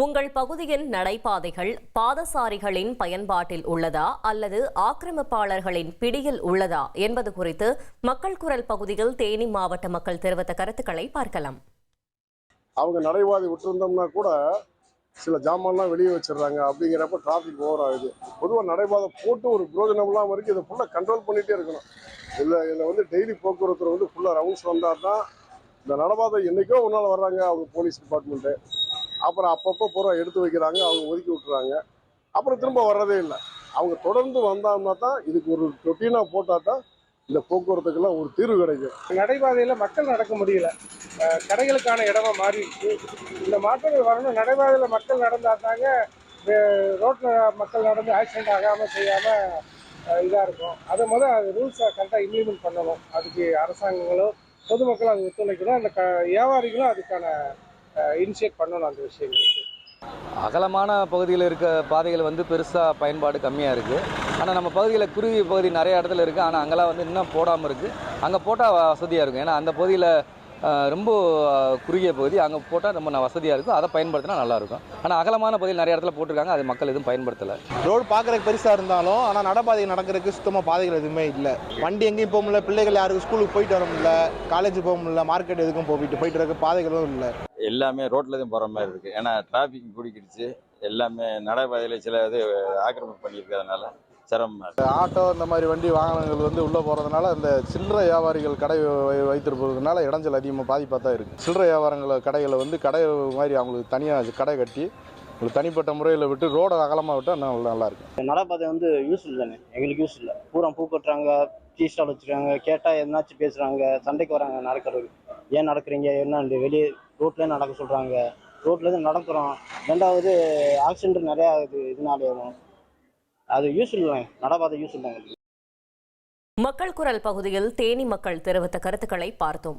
உங்கள் பகுதியின் நடைபாதைகள் பாதசாரிகளின் பயன்பாட்டில் உள்ளதா அல்லது ஆக்கிரமிப்பாளர்களின் பிடியில் உள்ளதா என்பது குறித்து மக்கள் குரல் பகுதியில் தேனி மாவட்ட மக்கள் தெரிவித்த கருத்துக்களை பார்க்கலாம். அவங்க நடைபாதை விட்டுருந்தோம்னா கூட சில ஜாமான்லாம் வெளியே வச்சிடறாங்க. அப்படிங்கிறப்ப டிராஃபிக் ஓவர் ஆகுது. பொதுவாக நடைபாதை போட்டு ஒரு புரோஜனம்லாம் வரைக்கும் இதை ஃபுல்லாக கண்ட்ரோல் பண்ணிகிட்டே இருக்கணும். இதில் டெய்லி போக்குவரத்து ஃபுல்லாக ரவுண்ட்ஸ் வந்தால் தான் இந்த நடைபாதை என்றைக்கோ ஒரு நாள் வர்றாங்க அவங்க போலீஸ் டிபார்ட்மெண்ட்டு. அப்புறம் அப்பப்போ பூரா எடுத்து வைக்கிறாங்க, அவங்க ஒதுக்கி விட்டுறாங்க. அப்புறம் திரும்ப வர்றதே இல்லை. அவங்க தொடர்ந்து வந்தாங்கன்னா தான் இதுக்கு ஒரு ரொட்டீனாக போட்டால் தான் இந்த போக்குவரத்துக்கெல்லாம் ஒரு தீர்வு கிடைக்கும். நடைபாதையில் மக்கள் நடக்க முடியல, கடைகளுக்கான இடமா மாறிடுச்சு. இந்த மாற்றங்கள் வரணும். நடைபாதையில் மக்கள் நடந்தால் தாங்க ரோட்டில் மக்கள் நடந்து ஆக்சிடென்ட் ஆகாமல் செய்யாமல் இதாக இருக்கும். அதை அது ரூல்ஸை கரெக்டாக இம்ப்ளிமெண்ட் பண்ணணும். அதுக்கு அரசாங்கங்களும் பொதுமக்களும் அது ஒத்துழைக்கணும். அந்த வியாபாரிகளும் அதுக்கான இனிஷியேட் பண்ணணும் அந்த விஷயங்களுக்கு. அகலமான பகுதியில் இருக்க பாதைகள் பெருசாக பயன்பாடு கம்மியாக இருக்குது. ஆனால் நம்ம பகுதியில் குறுகிய பகுதி நிறைய இடத்துல இருக்குது. ஆனால் அங்கெல்லாம் இன்னும் போடாமல் இருக்குது. அங்கே போட்டால் வசதியாக இருக்கும். ஏன்னா அந்த பகுதியில் ரொம்ப குறுகிய பகுதி, அங்கே போட்டால் ரொம்ப வசதியாக இருக்கும். அதை பயன்படுத்தினா நல்லாயிருக்கும். ஆனால் அகலமான பகுதியில் நிறைய இடத்துல போட்டிருக்காங்க, அது மக்கள் எதுவும் பயன்படுத்தலை. ரோடு பார்க்குறதுக்கு பெருசாக இருந்தாலும் ஆனால் நடைபாதை நடக்கிறதுக்கு சுத்தமாக பாதைகள் எதுவுமே இல்லை. வண்டி எங்கேயும் போக முடியல, பிள்ளைகள் யாருக்கும் ஸ்கூலுக்கு போயிட்டு வர முடியல, காலேஜ் போக முடியல, மார்க்கெட் எதுக்கும் போயிட்டு இருக்க பாதைகளும் இல்லை. எல்லாமே ரோட்டில் தான் போகிற மாதிரி இருக்குது. ஏன்னா டிராஃபிக் பிடிக்கிடுச்சு. எல்லாமே நடைபாதையில் சில இது ஆக்கிரமிப்பு பண்ணியிருக்கிறதுனால சிரமம். ஆட்டோ இந்த மாதிரி வண்டி வாகனங்கள் உள்ளே போகிறதுனால இந்த சில்லறை வியாபாரிகள் கடை வைத்திருப்பதுனால இடைஞ்சல் அதிகமாக பாதிப்பாக தான் இருக்குது. சில்லறை வியாபாரங்களை கடைகளை கடை மாதிரி அவங்களுக்கு தனியாக கடை கட்டி ஒரு தனிப்பட்ட முறையில் விட்டு ரோடை அகலமாக விட்டால் நல்லாயிருக்கு. நடைபாதை யூஸ் இல்லைங்க, எங்களுக்கு யூஸ் இல்லை. பூரா பூ கட்டுறாங்க, டீ ஸ்டால் வச்சுருக்காங்க, கேட்டால் என்னாச்சும் பேசுகிறாங்க, சண்டைக்கு வராங்க. நடக்கிறது ஏன் நடக்கிறீங்க, என்ன வெளியே ரோட்லேயே நடக்க சொல்கிறாங்க. ரோட்லேருந்து நடக்கிறோம். ரெண்டாவது ஆக்சிடென்ட் நிறையா ஆகுது. இதனாலே அது யூஸ் இல்லைங்க, நடைபாதை யூஸ் இல்லைங்க. மக்கள் குரல் பகுதியில் தேனி மக்கள் தெரிவித்த கருத்துக்களை பார்த்தோம்.